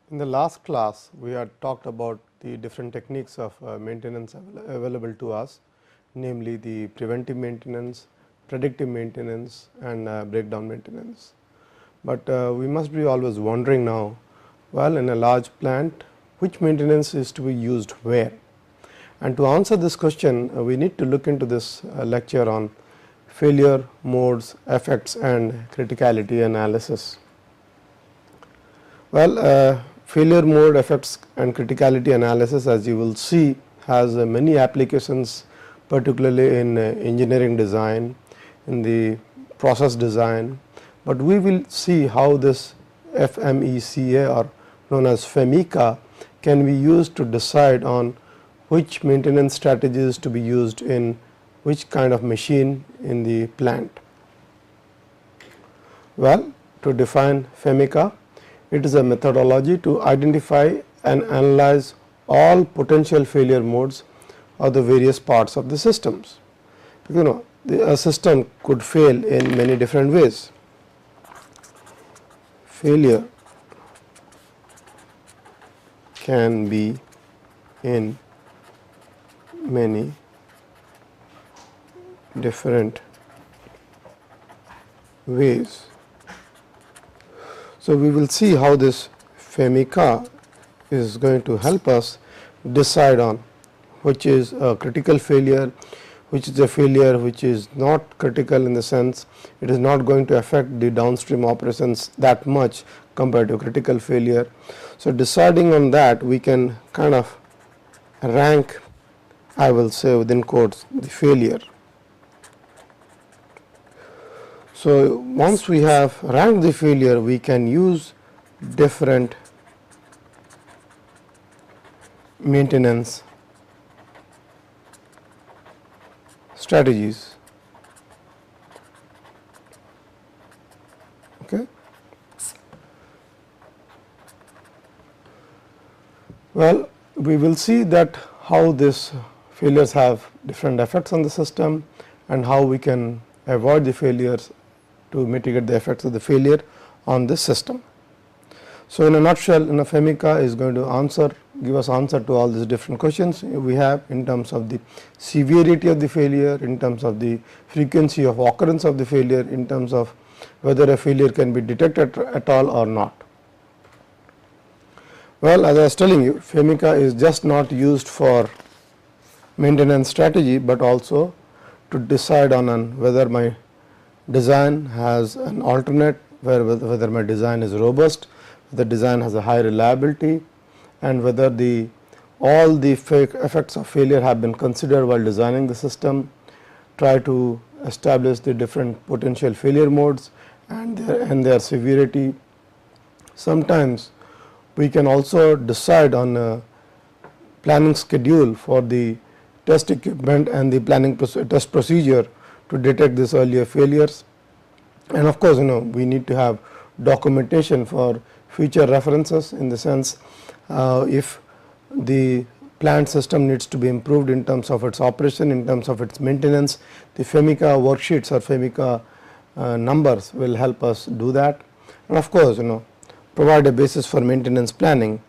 In the last class, we had talked about the different techniques of maintenance available to us, namely the preventive maintenance, predictive maintenance and breakdown maintenance. But we must be always wondering now, well, in a large plant, which maintenance is to be used where? And to answer this question, we need to look into this lecture on failure modes, effects and criticality analysis. Well, failure mode, effects and criticality analysis, as you will see, has many applications, particularly in engineering design, in the process design, but we will see how this FMECA, or known as FMECA, can be used to decide on which maintenance strategies to be used in which kind of machine in the plant. Well, to define FMECA, it is a methodology to identify and analyze all potential failure modes of the various parts of the systems. Because a system could fail in many different ways. Failure can be in many different ways. So, we will see how this FMECA is going to help us decide on which is a critical failure, which is a failure which is not critical in the sense it is not going to affect the downstream operations that much compared to critical failure. So, deciding on that, we can kind of rank, I will say within quotes, the failure. So, once we have ranked the failure, we can use different maintenance strategies. Okay. Well, we will see that how these failures have different effects on the system and how we can avoid the failures to mitigate the effects of the failure on the system. So, in a nutshell, FMECA is going to give us answer to all these different questions we have in terms of the severity of the failure, in terms of the frequency of occurrence of the failure, in terms of whether a failure can be detected at all or not. Well, as I was telling you, FMECA is just not used for maintenance strategy, but also to decide on whether my design has an alternate, whether my design is robust, the design has a high reliability, and whether all the effects of failure have been considered while designing the system. Try to establish the different potential failure modes and their severity. Sometimes we can also decide on a planning schedule for the test equipment and the planning test procedure to detect these earlier failures. And of course, we need to have documentation for future references, in the sense if the plant system needs to be improved in terms of its operation, in terms of its maintenance, the FMECA worksheets or FMECA numbers will help us do that. And of course, provide a basis for maintenance planning.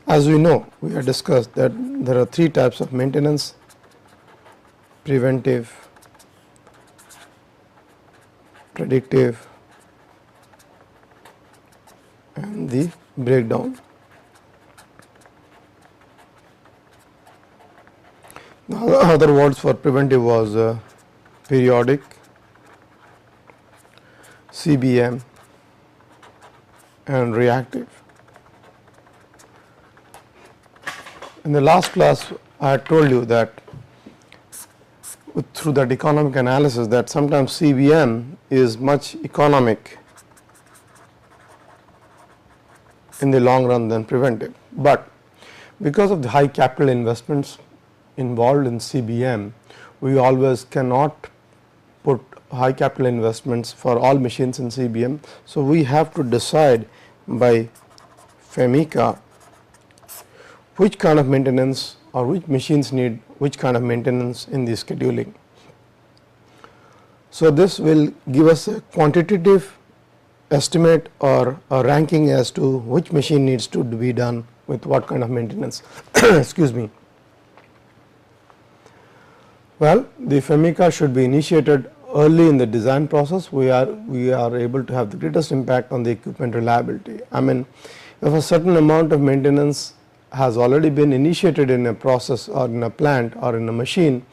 As we know, we have discussed that there are three types of maintenance: preventive, predictive and the breakdown. Now, other words for preventive was periodic, CBM and reactive. In the last class, I had told you that through that economic analysis, that sometimes CBM is much economic in the long run than preventive, but because of the high capital investments involved in CBM, we always cannot put high capital investments for all machines in CBM. So, we have to decide by FMECA which kind of maintenance or which machines need which kind of maintenance in the scheduling. So, this will give us a quantitative estimate or a ranking as to which machine needs to be done with what kind of maintenance. Excuse me. Well, the FEMICA should be initiated early in the design process. We are able to have the greatest impact on the equipment reliability. I mean, if a certain amount of maintenance has already been initiated in a process or in a plant or in a machine,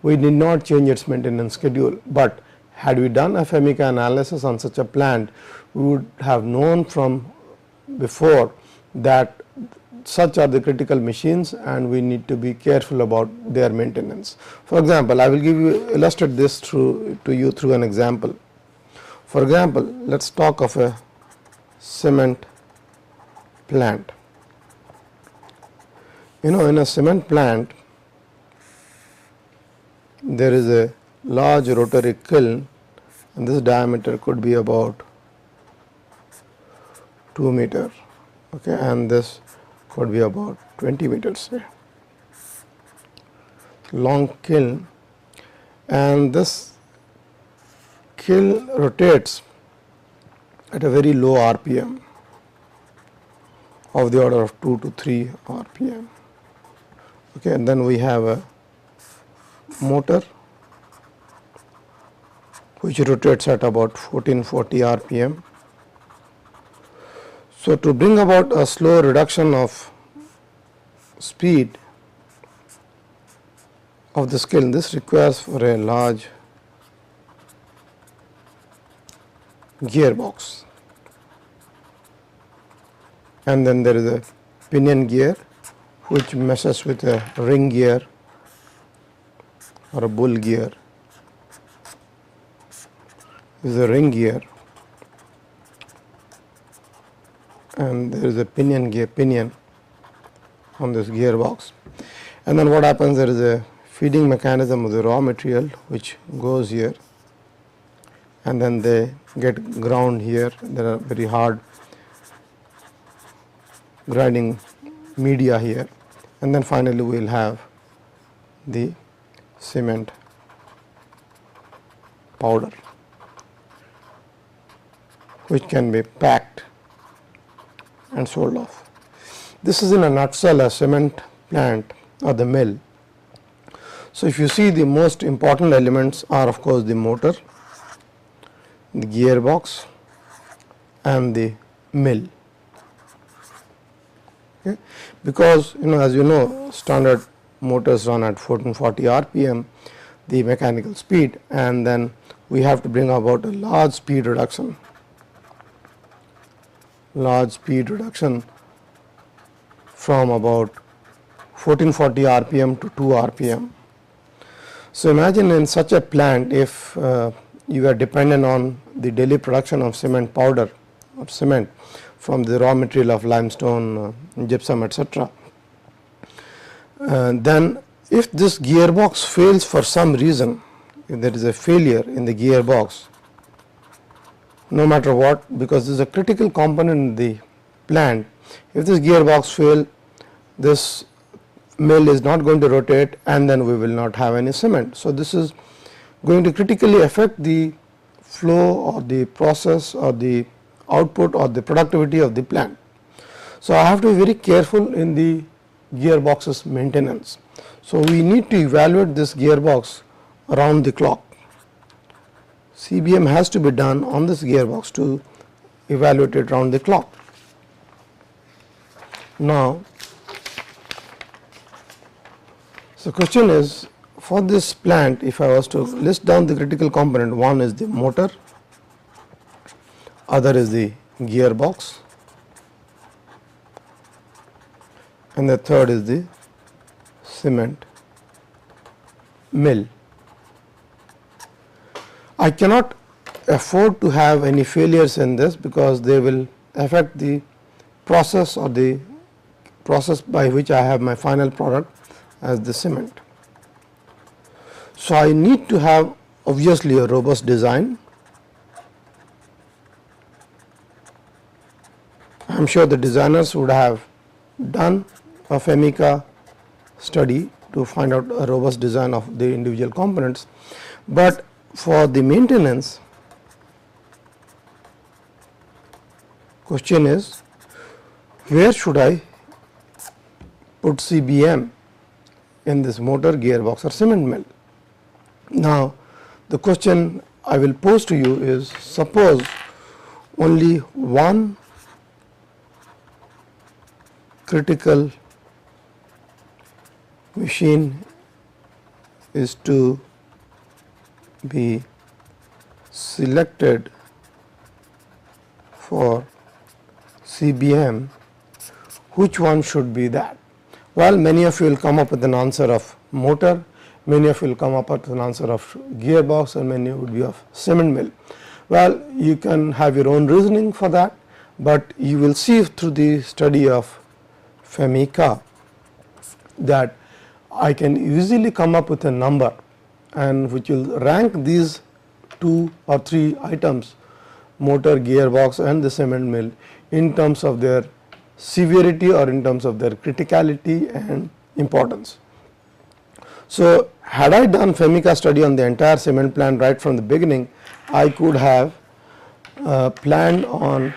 we need not change its maintenance schedule. But had we done a FEMICA analysis on such a plant, we would have known from before that such are the critical machines and we need to be careful about their maintenance. For example, I will illustrate this to you through an example. For example, let us talk of a cement plant. In a cement plant, there is a large rotary kiln, and this diameter could be about 2 meter, okay, and this could be about 20 meters. Long kiln, and this kiln rotates at a very low RPM of the order of 2 to 3 RPM. Okay, and then we have a motor which rotates at about 1440 RPM. So, to bring about a slow reduction of speed of the kiln, this requires for a large gearbox, and then there is a pinion gear which meshes with a ring gear or a bull gear. This is a ring gear, and there is a pinion on this gearbox, and then what happens, there is a feeding mechanism of the raw material which goes here, and then they get ground here. There are very hard grinding media here, and then finally we will have the cement powder which can be packed and sold off. This is in a nutshell a cement plant or the mill. So, if you see, the most important elements are of course the motor, the gearbox and the mill. Okay. Because as you know, standard motors run at 1440 RPM, the mechanical speed, and then we have to bring about a large speed reduction from about 1440 RPM to 2 RPM. So, imagine in such a plant, if you are dependent on the daily production of cement powder or cement from the raw material of limestone, gypsum, etc. Then if this gearbox fails for some reason, if there is a failure in the gearbox, no matter what, because this is a critical component in the plant, if this gearbox fails, this mill is not going to rotate, and then we will not have any cement. So, this is going to critically affect the flow or the process or the output or the productivity of the plant. So, I have to be very careful in the gearbox's maintenance. So, we need to evaluate this gearbox around the clock. CBM has to be done on this gearbox to evaluate it around the clock. Now, the question is, for this plant, if I was to list down the critical component, one is the motor, other is the gearbox, and the third is the cement mill. I cannot afford to have any failures in this, because they will affect the process or the process by which I have my final product as the cement. So, I need to have obviously a robust design. I am sure the designers would have done a FEMICA study to find out a robust design of the individual components, but for the maintenance, question is where should I put CBM in this motor, gearbox or cement mill. Now, the question I will pose to you is, suppose only one critical machine is to be selected for CBM, which one should be that? Well, many of you will come up with an answer of motor, many of you will come up with an answer of gearbox, and many would be of cement mill. Well, you can have your own reasoning for that, but you will see through the study of FEMICA that I can easily come up with a number and which will rank these 2 or 3 items, motor, gearbox and the cement mill, in terms of their severity or in terms of their criticality and importance. So, had I done FEMICA study on the entire cement plant right from the beginning, I could have planned on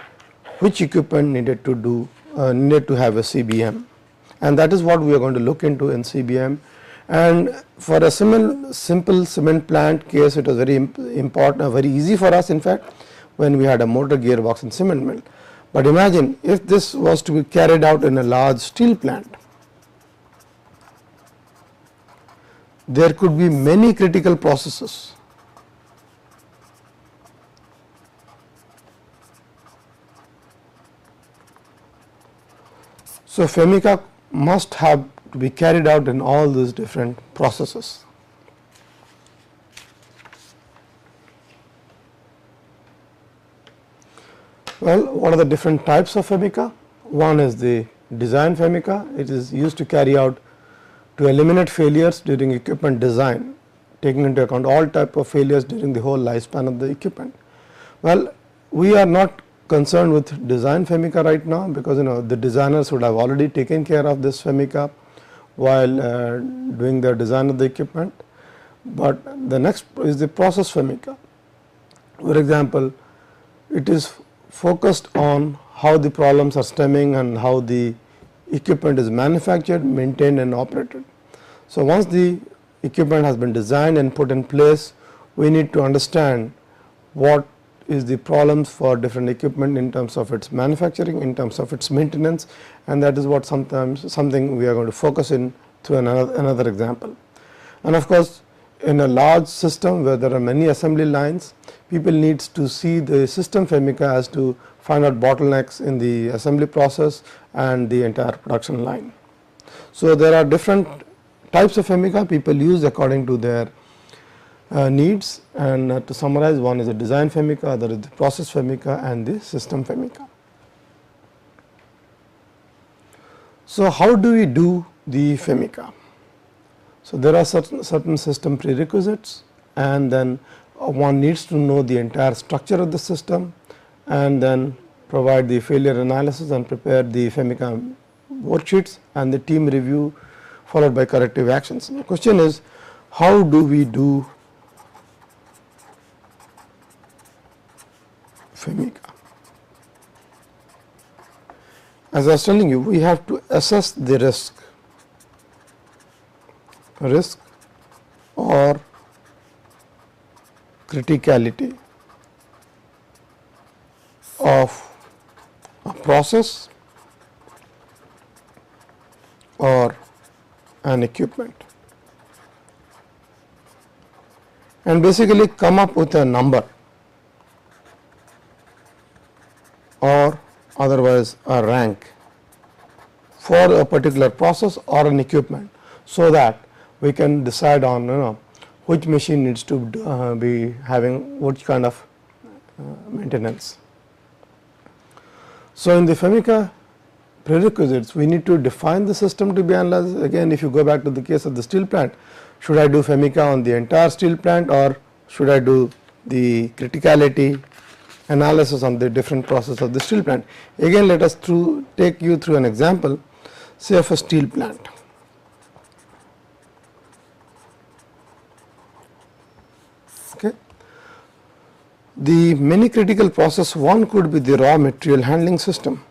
which equipment needed to do needed to have a CBM, and that is what we are going to look into in CBM. And for a simple cement plant case, it was very important, very easy for us in fact, when we had a motor, gearbox and cement mill. But imagine if this was to be carried out in a large steel plant, there could be many critical processes. So, FEMICA must have to be carried out in all these different processes. Well, what are the different types of FEMICA? One is the design FEMICA. It is used to carry out to eliminate failures during equipment design, taking into account all type of failures during the whole lifespan of the equipment. Well, we are not concerned with design FEMICA right now, because the designers would have already taken care of this FEMICA while doing their design of the equipment. But the next is the process FEMICA. For example, it is focused on how the problems are stemming and how the equipment is manufactured, maintained and operated. So, once the equipment has been designed and put in place, we need to understand what is the problems for different equipment in terms of its manufacturing, in terms of its maintenance, and that is what something we are going to focus in through another example. And of course, in a large system where there are many assembly lines, people needs to see the system FEMICA as to find out bottlenecks in the assembly process and the entire production line. So, there are different types of FEMICA people use according to their needs, and to summarize, one is the design FEMICA, other is the process FEMICA and the system FEMICA. So, how do we do the FEMICA? So, there are certain system prerequisites, and then one needs to know the entire structure of the system and then provide the failure analysis and prepare the FEMICA worksheets and the team review followed by corrective actions. The question is, how do we do FEMICA? As I was telling you, we have to assess the risk or criticality of a process or an equipment, and basically come up with a number or otherwise a rank for a particular process or an equipment, so that we can decide on which machine needs to be having which kind of maintenance. So, in the FEMICA prerequisites, we need to define the system to be analyzed. Again, if you go back to the case of the steel plant, should I do FEMICA on the entire steel plant, or should I do the criticality analysis on the different process of the steel plant? Again, let us take you through an example, say of a steel plant. The many critical process, one could be the raw material handling system.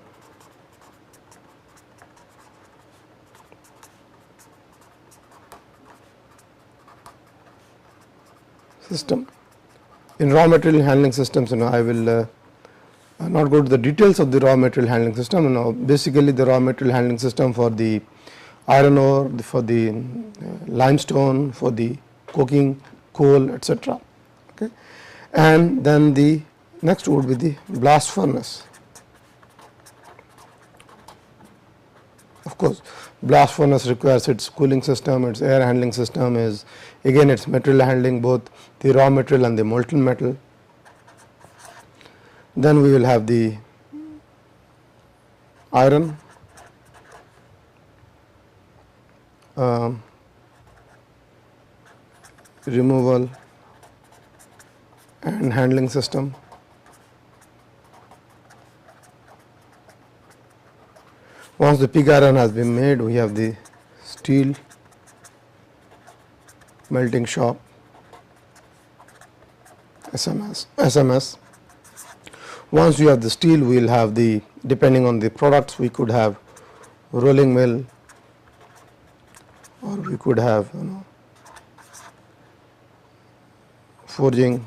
In raw material handling systems, I will not go to the details of the raw material handling system. Basically the raw material handling system for the iron ore, for the limestone, for the coking coal, etc. Okay. And then the next would be the blast furnace. Of course, blast furnace requires its cooling system, its air handling system is again its material handling, both the raw material and the molten metal. Then we will have the iron, removal and handling system. Once the pig iron has been made, we have the steel melting shop, SMS. Once we have the steel, we will have the, depending on the products, we could have rolling mill, or we could have forging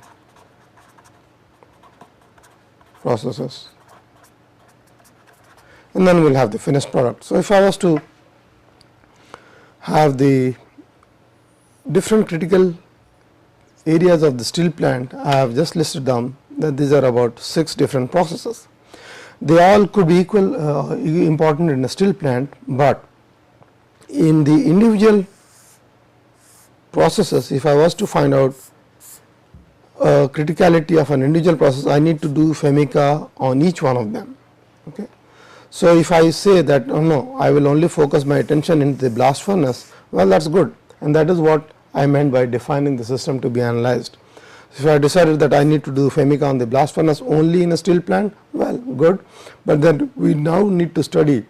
processes, and then we will have the finished product. So, if I was to have the different critical areas of the steel plant, I have just listed down that these are about 6 different processes. They all could be equal important in a steel plant, but in the individual processes, if I was to find out criticality of an individual process, I need to do FEMICA on each one of them. Okay. So, if I say that no, I will only focus my attention in the blast furnace, well, that is good, and that is what I meant by defining the system to be analyzed. If I decided that I need to do FEMICA on the blast furnace only in a steel plant, well, good, but then we now need to study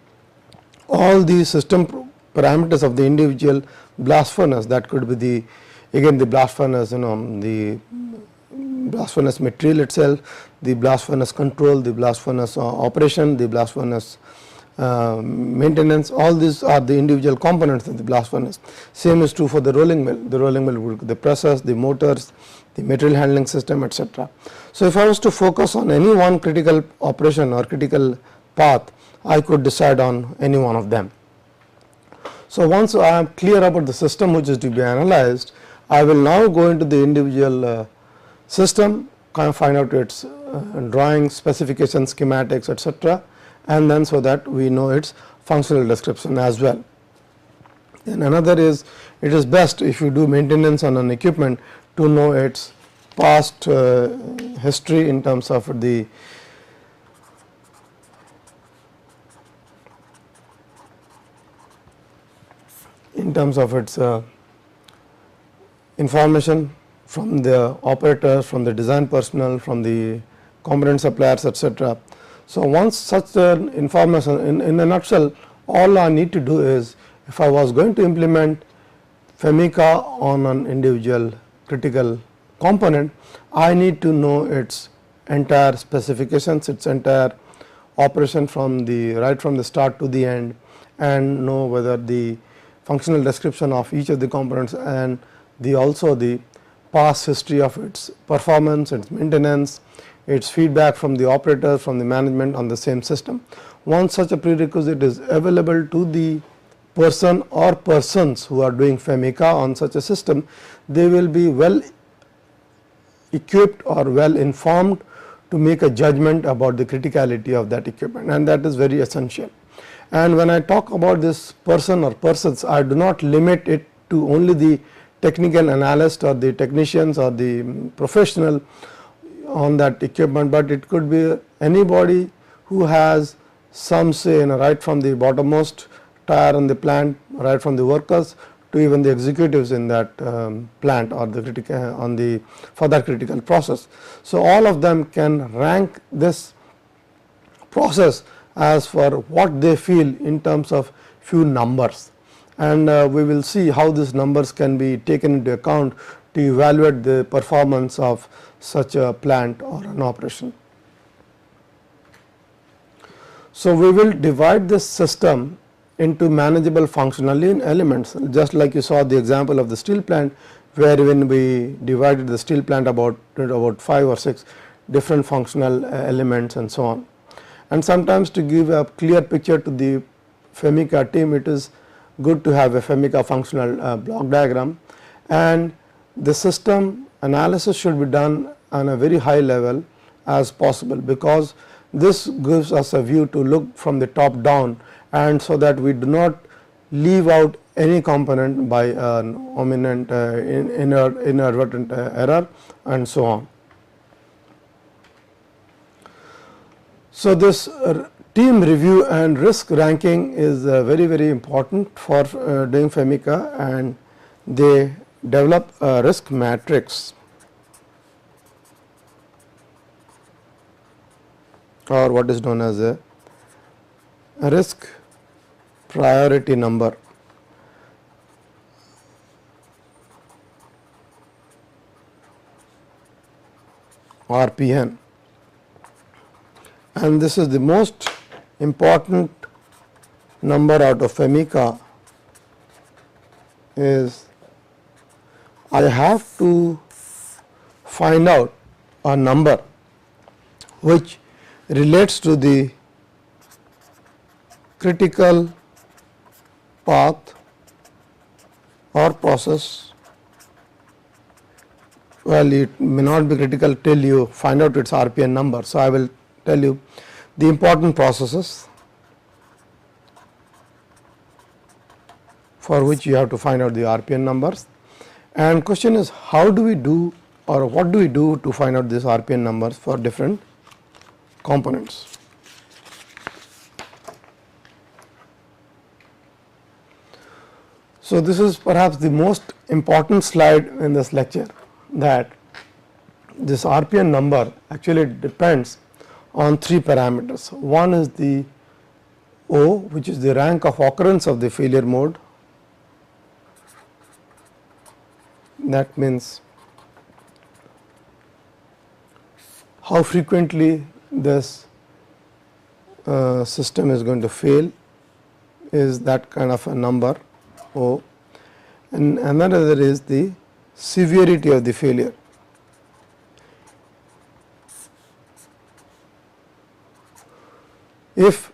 all the system parameters of the individual blast furnace. That could be the, again the blast furnace, the blast furnace material itself, the blast furnace control, the blast furnace operation, the blast furnace maintenance, all these are the individual components of the blast furnace. Same is true for the rolling mill. The rolling mill would be the presses, the motors, the material handling system, etc. So, if I was to focus on any one critical operation or critical path, I could decide on any one of them. So, once I am clear about the system which is to be analyzed, I will now go into the individual system, find out its drawing, specifications, schematics, etc., and then so that we know its functional description as well. And another is, it is best if you do maintenance on an equipment to know its past history in terms of the its information from the operators, from the design personnel, from the component suppliers, etc. So, once such information, in a nutshell, all I need to do is, if I was going to implement FEMICA on an individual critical component, I need to know its entire specifications, its entire operation from the right from the start to the end, and know whether the functional description of each of the components and also the past history of its performance, its maintenance, its feedback from the operator, from the management on the same system. Once such a prerequisite is available to the person or persons who are doing FEMICA on such a system, they will be well equipped or well informed to make a judgment about the criticality of that equipment, and that is very essential. And when I talk about this person or persons, I do not limit it to only the technical analyst or the technicians or the professional on that equipment, but it could be anybody who has some say right from the bottommost tier on the plant, right from the workers to even the executives in that plant or the on the for that critical process. So, all of them can rank this process as for what they feel in terms of few numbers, and we will see how these numbers can be taken into account to evaluate the performance of such a plant or an operation. So, we will divide this system into manageable functional elements, just like you saw the example of the steel plant, where when we divided the steel plant about 5 or 6 different functional elements and so on. And sometimes to give a clear picture to the FEMICA team, it is good to have a FEMICA functional block diagram, and the system analysis should be done on a very high level as possible, because this gives us a view to look from the top down, and so that we do not leave out any component by an ominent inadvertent error and so on. So, this team review and risk ranking is very important for doing FEMICA, and they develop a risk matrix or what is known as a risk priority number. RPN, and this is the most important number out of FEMICA. Is I have to find out a number which relates to the critical path or process. Well, it may not be critical till you find out its RPN number. So, I will tell you the important processes for which you have to find out the RPN numbers, and question is how do we do or what do we do to find out these RPN numbers for different components. So, this is perhaps the most important slide in this lecture, that this RPN number actually depends on 3 parameters. One is the O, which is the rank of occurrence of the failure mode. That means how frequently this system is going to fail, is that kind of a number O, and another is the severity of the failure. If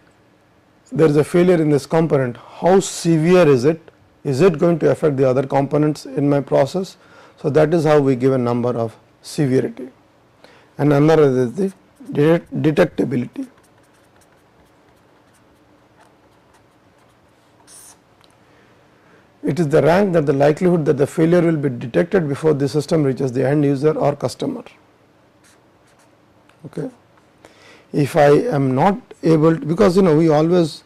there is a failure in this component, how severe is it? Is it going to affect the other components in my process? So, that is how we give a number of severity, and another is the detectability. It is the rank that the likelihood that the failure will be detected before the system reaches the end user or customer. Okay. If I am not able to, because we always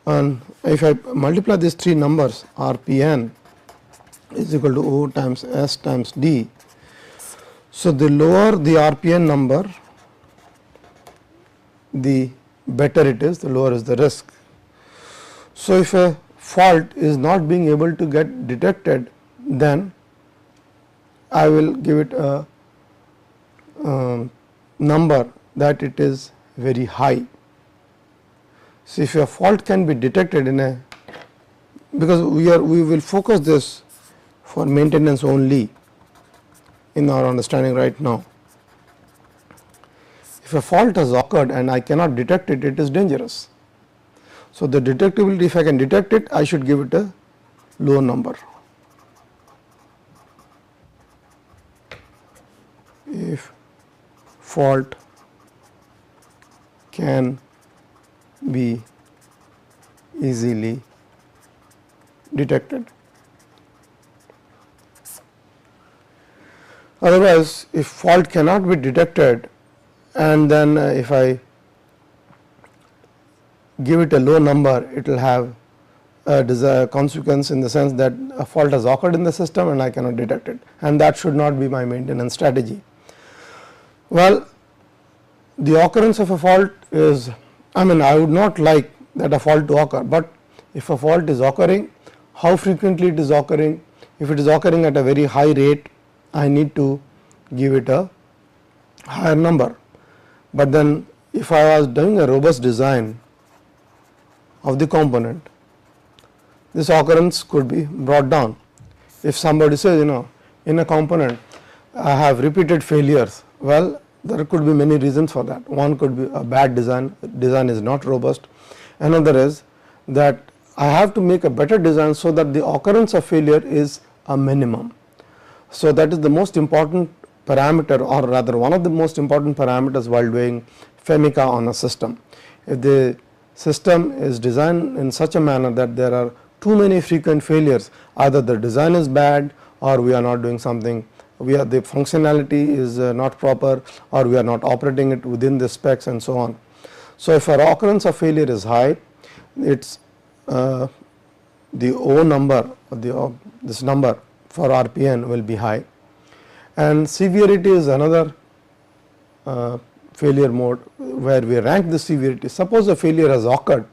if I multiply these 3 numbers, RPN is equal to O times S times D. So, the lower the RPN number, the better it is, the lower is the risk. So, if a fault is not being able to get detected, then I will give it a number that it is very high. So, if a fault can be detected in a, because we will focus this for maintenance only in our understanding right now. If a fault has occurred and I cannot detect it, it is dangerous. So, the detectability, if I can detect it, I should give it a low number. If fault can be easily detected. Otherwise, if fault cannot be detected, and then if I give it a low number, it will have a desired consequence in the sense that a fault has occurred in the system and I cannot detect it, and that should not be my maintenance strategy. Well, the occurrence of a fault is, I would not like that a fault to occur, but if a fault is occurring, how frequently it is occurring. If it is occurring at a very high rate, I need to give it a higher number. But then if I was doing a robust design of the component, this occurrence could be brought down. If somebody says, in a component I have repeated failures, well, there could be many reasons for that. One could be a bad design is not robust. Another is that I have to make a better design so that the occurrence of failure is a minimum. So that is the most important parameter, or rather one of the most important parameters while doing FEMICA on a system. If the system is designed in such a manner that there are too many frequent failures, either the design is bad or we are not doing something, the functionality is not proper, or we are not operating it within the specs and so on. So if our occurrence of failure is high, it's the O number, this number for RPN will be high, and severity is another failure mode where we rank the severity. Suppose a failure has occurred,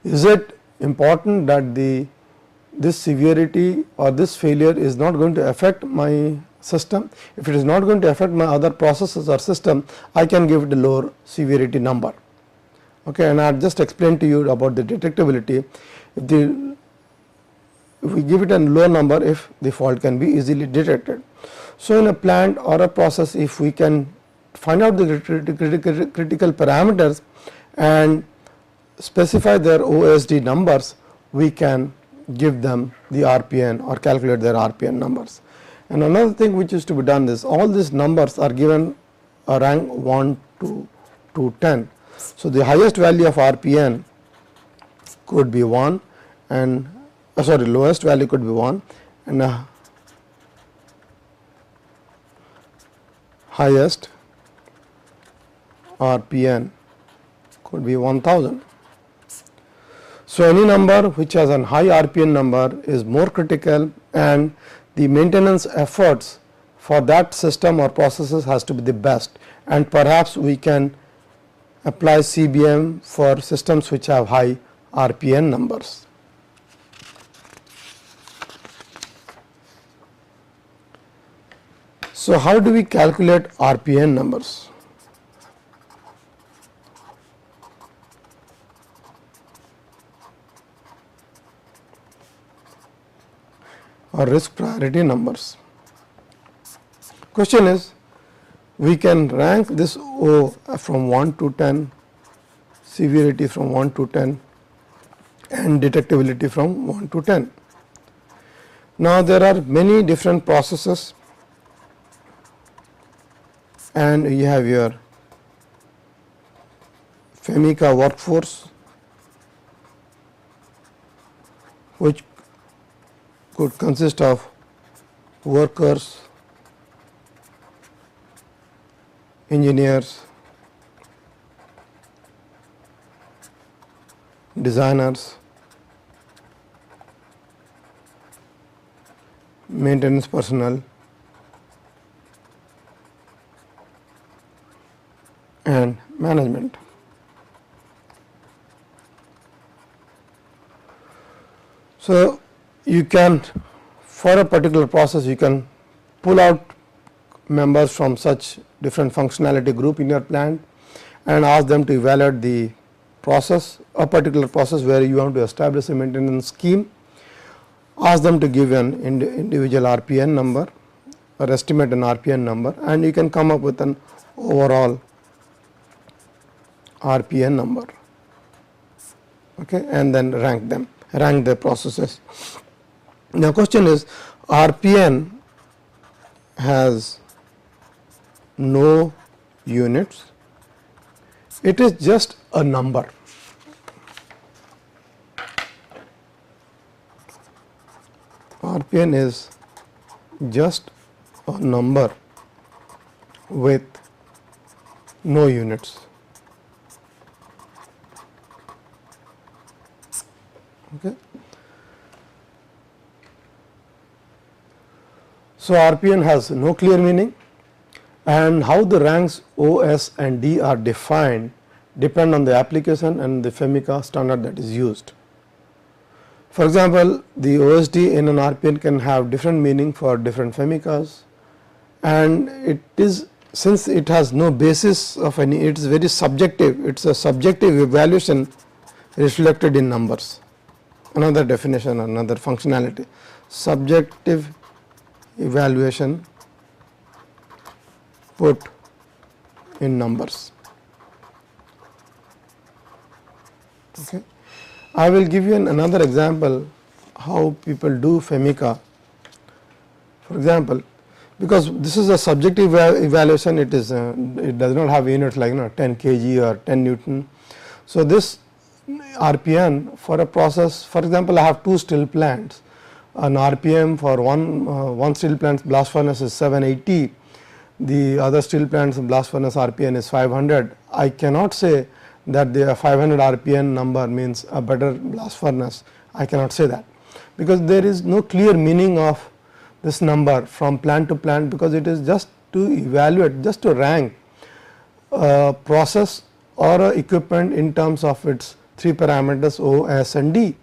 is it important that this severity or this failure is not going to affect my system? If it is not going to affect my other processes or system, I can give it a lower severity number. Okay, and I just explained to you about the detectability. If we give it a low number, if the fault can be easily detected. So in a plant or a process, if we can find out the critical parameters and specify their OSD numbers, we can give them the RPN or calculate their RPN numbers. And another thing which is to be done is, all these numbers are given a rank 1 to 10. So the highest value of RPN could be 1 and lowest value could be 1 and highest RPN could be 1000. So any number which has a high RPN number is more critical, and the maintenance efforts for that system or processes has to be the best, and perhaps we can apply CBM for systems which have high RPN numbers. So how do we calculate RPN numbers? Or risk priority numbers. Question is, we can rank this O from 1 to 10, severity from 1 to 10 and detectability from 1 to 10. Now there are many different processes, and you have your FEMICA workforce, which could consist of workers, engineers, designers, maintenance personnel, and management. So you can, for a particular process, you can pull out members from such different functionality group in your plant and ask them to evaluate the process, a particular process where you want to establish a maintenance scheme. Ask them to give an individual RPN number or estimate an RPN number, and you can come up with an overall RPN number, okay, and then rank them, rank the processes. Now question is, RPN has no units, it is just a number. RPN is just a number with no units. Okay. So RPN has no clear meaning, and how the ranks O, S and D are defined depend on the application and the FEMICA standard that is used. For example, the OSD in an RPN can have different meaning for different Femicas, and it is, since it has no basis of any, it is very subjective, it is a subjective evaluation reflected in numbers. Another definition, another functionality, subjective evaluation put in numbers. Okay. I will give you another example how people do Femica. For example, because this is a subjective evaluation, it is it does not have units like 10 kg or 10 Newton. So, this RPN for a process, for example, I have two steel plants, an RPM for one steel plant's blast furnace is 780, the other steel plant's blast furnace RPN is 500. I cannot say that the 500 RPN number means a better blast furnace. I cannot say that, because there is no clear meaning of this number from plant to plant, because it is just to evaluate, just to rank a process or a equipment in terms of its three parameters O, S and D.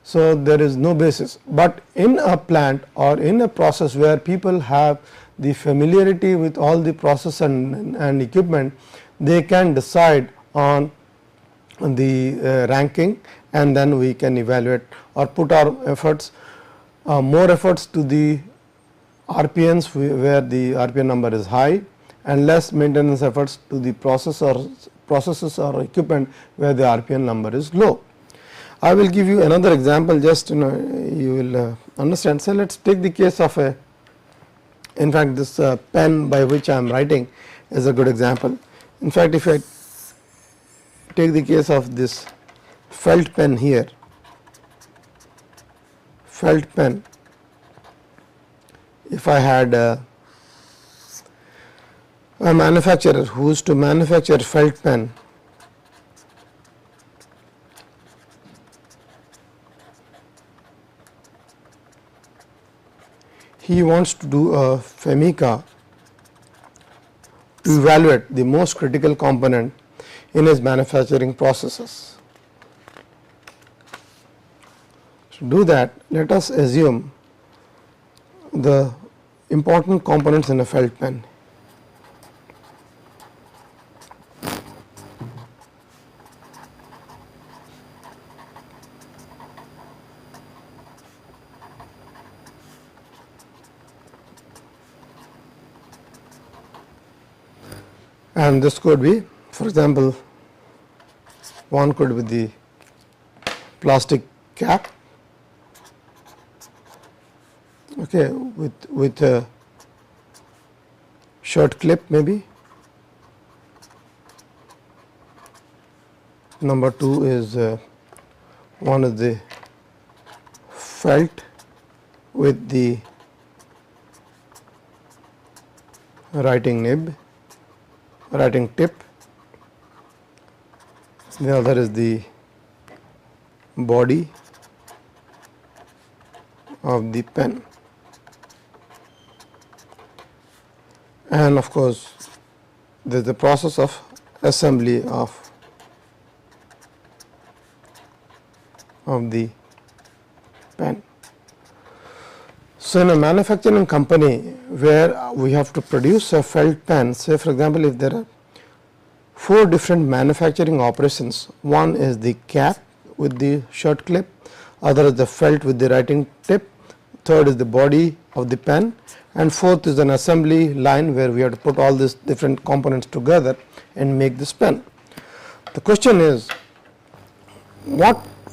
So, there is no basis, but in a plant or in a process where people have the familiarity with all the process and equipment, they can decide on the ranking, and then we can evaluate or put our efforts, more efforts to the RPNs where the RPN number is high, and less maintenance efforts to the processes or equipment where the RPN number is low. I will give you another example, just you will understand. So, let us take the case of a, in fact, this pen by which I am writing is a good example. In fact, if I take the case of this felt pen here, felt pen, if I had a manufacturer who is to manufacture felt pen, he wants to do a Femica to evaluate the most critical component in his manufacturing processes. To do that, let us assume the important components in a felt pen. And this could be, for example, one could be the plastic cap, okay, with a shirt clip maybe. Number 2 is one of the felt with the writing nib, writing tip. The other is the body of the pen, and of course, there is the process of assembly of the pen. So, in a manufacturing company where we have to produce a felt pen, say for example, if there are 4 different manufacturing operations, one is the cap with the shirt clip, other is the felt with the writing tip, third is the body of the pen, and fourth is an assembly line where we have to put all these different components together and make this pen. The question is,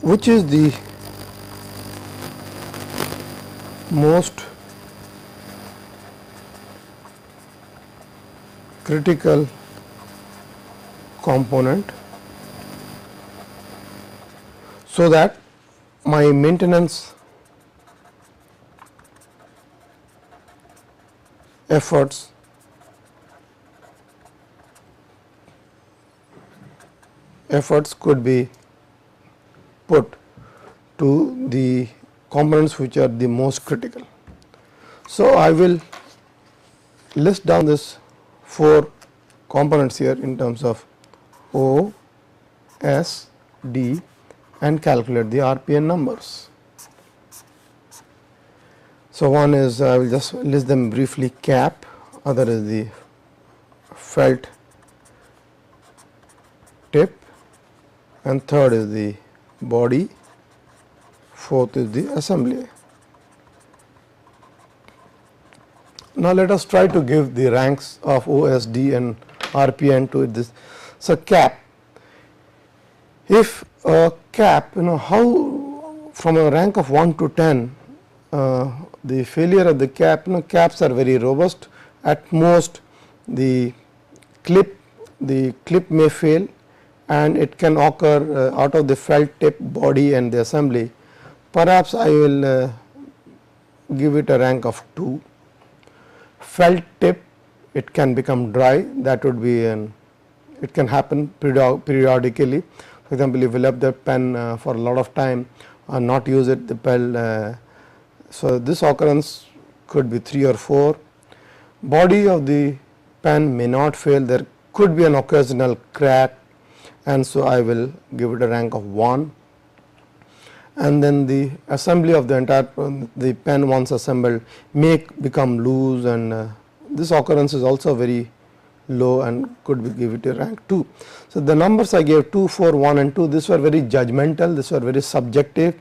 which is the most critical component, so that my maintenance efforts could be put to the components which are the most critical. So, I will list down this 4 components here in terms of O, S, D and calculate the RPN numbers. So, one is I will just list them briefly: cap, other is the felt tip, and third is the body, fourth is the assembly. Now, let us try to give the ranks of OSD and RPN to this. So, cap, if a cap, how from a rank of 1 to 10, the failure of the cap, caps are very robust. At most the clip may fail, and it can occur out of the felt tip, body and the assembly. Perhaps I will give it a rank of 2. Felt tip, it can become dry, that would be it can happen periodically. For example, if you left the pen for a lot of time or not use it, the pen, so this occurrence could be 3 or 4. Body of the pen may not fail, there could be an occasional crack, and so I will give it a rank of 1. And then the assembly of the entire the pen once assembled may become loose, and this occurrence is also very low and could be give it a rank 2. So, the numbers I gave 2, 4, 1 and 2, these were very judgmental, these were very subjective,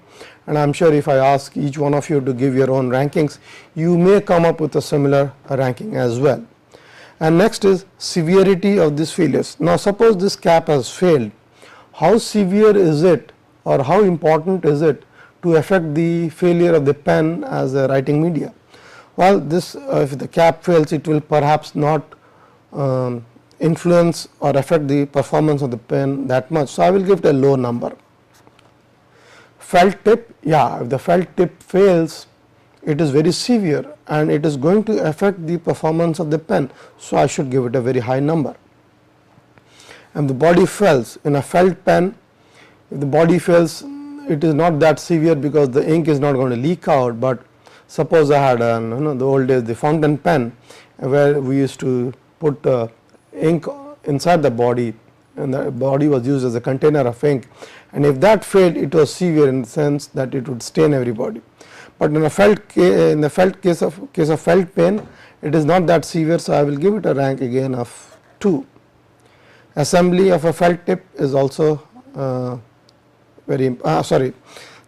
and I am sure if I ask each one of you to give your own rankings, you may come up with a similar ranking as well. And next is severity of these failures. Now, suppose this cap has failed, how severe is it, or how important is it to affect the failure of the pen as a writing media? Well, this if the cap fails, it will perhaps not influence or affect the performance of the pen that much. So, I will give it a low number. Felt tip, yeah, if the felt tip fails, it is very severe and it is going to affect the performance of the pen. So, I should give it a very high number. And the body fails in a felt pen, if the body fails, it is not that severe because the ink is not going to leak out, but suppose I had the old days the fountain pen where we used to put ink inside the body, and the body was used as a container of ink, and if that failed, it was severe in the sense that it would stain everybody. But in a case of felt pen, it is not that severe, so I will give it a rank again of 2. Assembly of a felt tip is also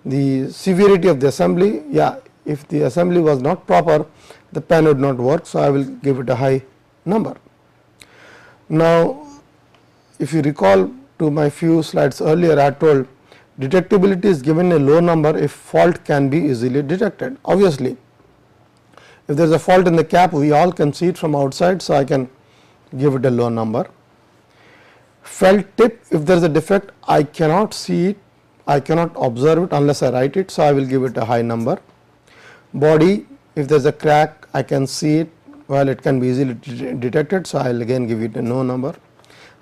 the severity of the assembly, yeah, if the assembly was not proper, the pen would not work, so I will give it a high number. Now, if you recall to my few slides earlier, I told detectability is given a low number if fault can be easily detected. Obviously, if there is a fault in the cap, we all can see it from outside, so I can give it a low number. Felt tip, if there is a defect, I cannot see it, I cannot observe it unless I write it, so I will give it a high number. Body, if there is a crack, I can see it, well, it can be easily detected, so I will again give it a no number.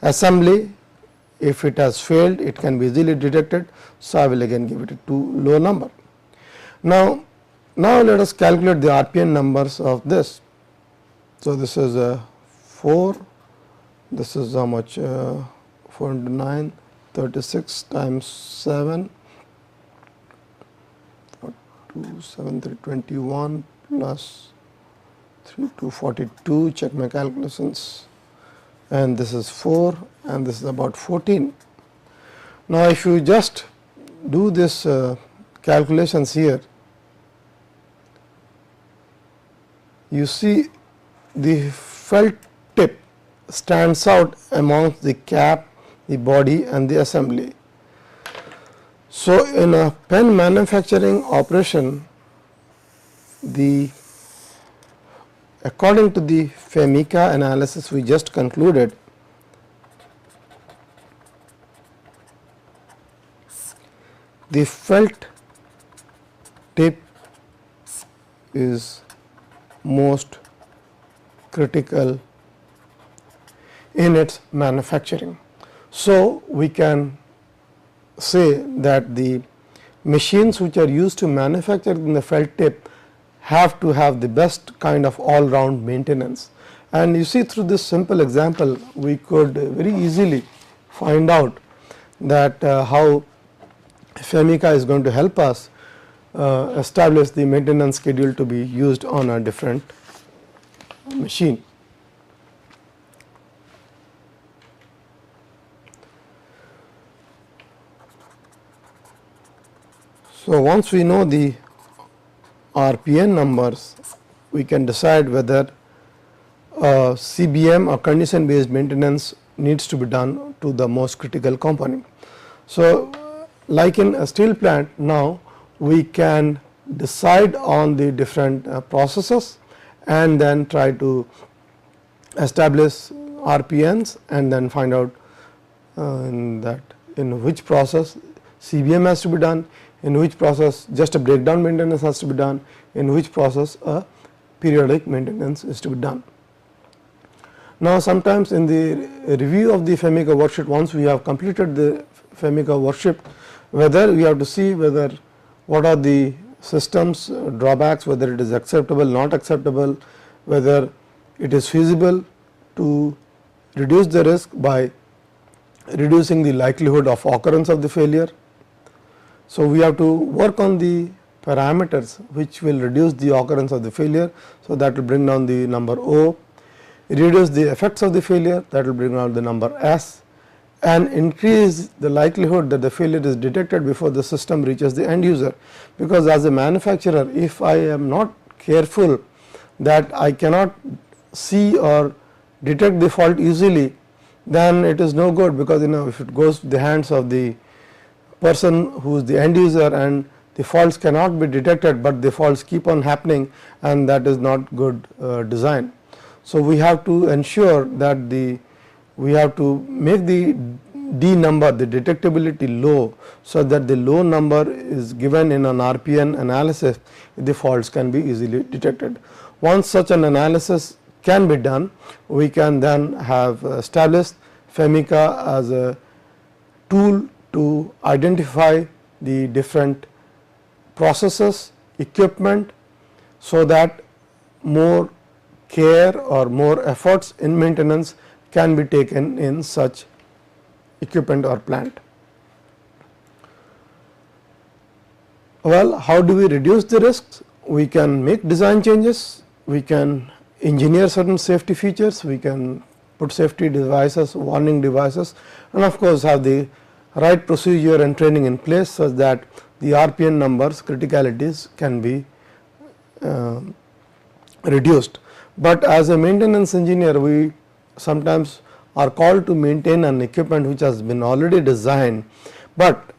Assembly, if it has failed, it can be easily detected, so I will again give it a too low number. Now let us calculate the RPN numbers of this. So, this is 4, this is how much 4 into 9, 36 times 7, 2, 7, 3, 21 plus 3 to 42, check my calculations, and this is 4 and this is about 14. Now, if you just do this calculations here, you see the felt tip stands out amongst the cap, the body and the assembly. So, in a pen manufacturing operation, according to the FEMICA analysis we just concluded, the felt tip is most critical in its manufacturing. So, we can say that the machines which are used to manufacture in the felt tip have to have the best kind of all round maintenance. And you see, through this simple example, we could very easily find out that how FEMICA is going to help us establish the maintenance schedule to be used on a different machine. So, once we know the RPN numbers, we can decide whether CBM or condition based maintenance needs to be done to the most critical component. So, like in a steel plant, now we can decide on the different processes and then try to establish RPNs and then find out in which process CBM has to be done, in which process just a breakdown maintenance has to be done, in which process a periodic maintenance is to be done. Now, sometimes in the review of the FEMICA worksheet, once we have completed the FEMICA worksheet, whether we have to see whether what are the systems drawbacks, whether it is acceptable, not acceptable, whether it is feasible to reduce the risk by reducing the likelihood of occurrence of the failure. So, we have to work on the parameters which will reduce the occurrence of the failure. So, that will bring down the number O, reduce the effects of the failure, that will bring down the number S, and increase the likelihood that the failure is detected before the system reaches the end user. Because as a manufacturer, if I am not careful that I cannot see or detect the fault easily, then it is no good, because if it goes to the hands of the person who is the end user and the faults cannot be detected, but the faults keep on happening, and that is not good design. So, we have to ensure that we have to make the D number, the detectability low, so that the low number is given in an RPN analysis, the faults can be easily detected. Once such an analysis can be done, we can then have established FEMICA as a tool to identify the different processes, equipment, so that more care or more efforts in maintenance can be taken in such equipment or plant. Well, how do we reduce the risks? We can make design changes, we can engineer certain safety features, we can put safety devices, warning devices, and of course, have the right procedure and training in place, such that the RPN numbers, criticalities can be reduced. But as a maintenance engineer, we sometimes are called to maintain an equipment which has been already designed, but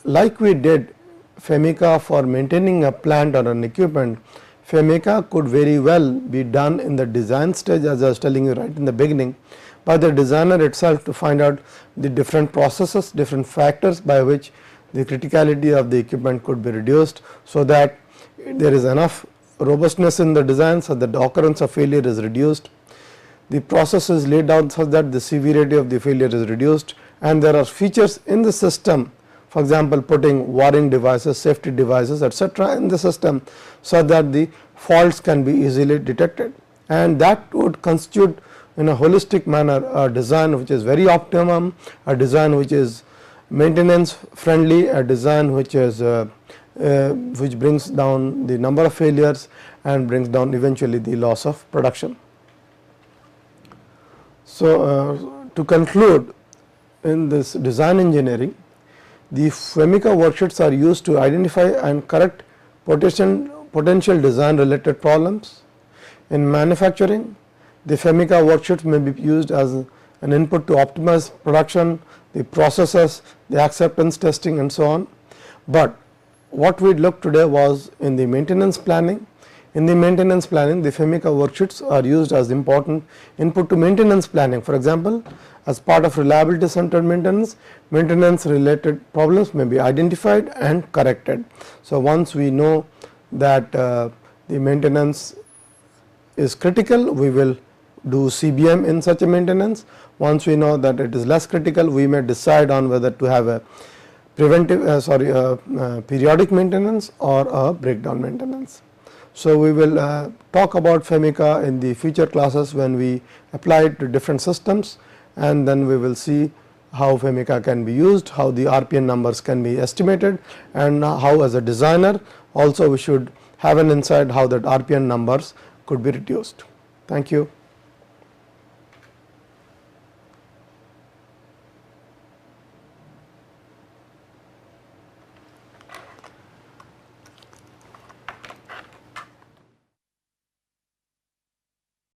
like we did FEMICA for maintaining a plant or an equipment, FEMICA could very well be done in the design stage, as I was telling you right in the beginning, by the designer itself to find out the different processes, different factors by which the criticality of the equipment could be reduced, so that there is enough robustness in the design, so that the occurrence of failure is reduced. The process is laid out so that the severity of the failure is reduced, and there are features in the system, for example, putting warning devices, safety devices, etc. in the system, so that the faults can be easily detected, and that would constitute in a holistic manner a design which is very optimum, a design which is maintenance friendly, a design which is which brings down the number of failures and brings down eventually the loss of production. So, to conclude, in this design engineering, the FEMICA worksheets are used to identify and correct potential design related problems. In manufacturing, the FEMICA worksheets may be used as an input to optimize production, the processes, the acceptance testing, and so on. But what we looked today was in the maintenance planning. In the maintenance planning, the FEMICA worksheets are used as important input to maintenance planning. For example, as part of reliability centered maintenance, maintenance related problems may be identified and corrected. So, once we know that the maintenance is critical, we will do CBM in such a maintenance. Once we know that it is less critical, we may decide on whether to have a preventive periodic maintenance or a breakdown maintenance. So, we will talk about FEMICA in the future classes when we apply it to different systems, and then we will see how FEMICA can be used, how the RPN numbers can be estimated, and how as a designer also we should have an insight how that RPN numbers could be reduced. Thank you.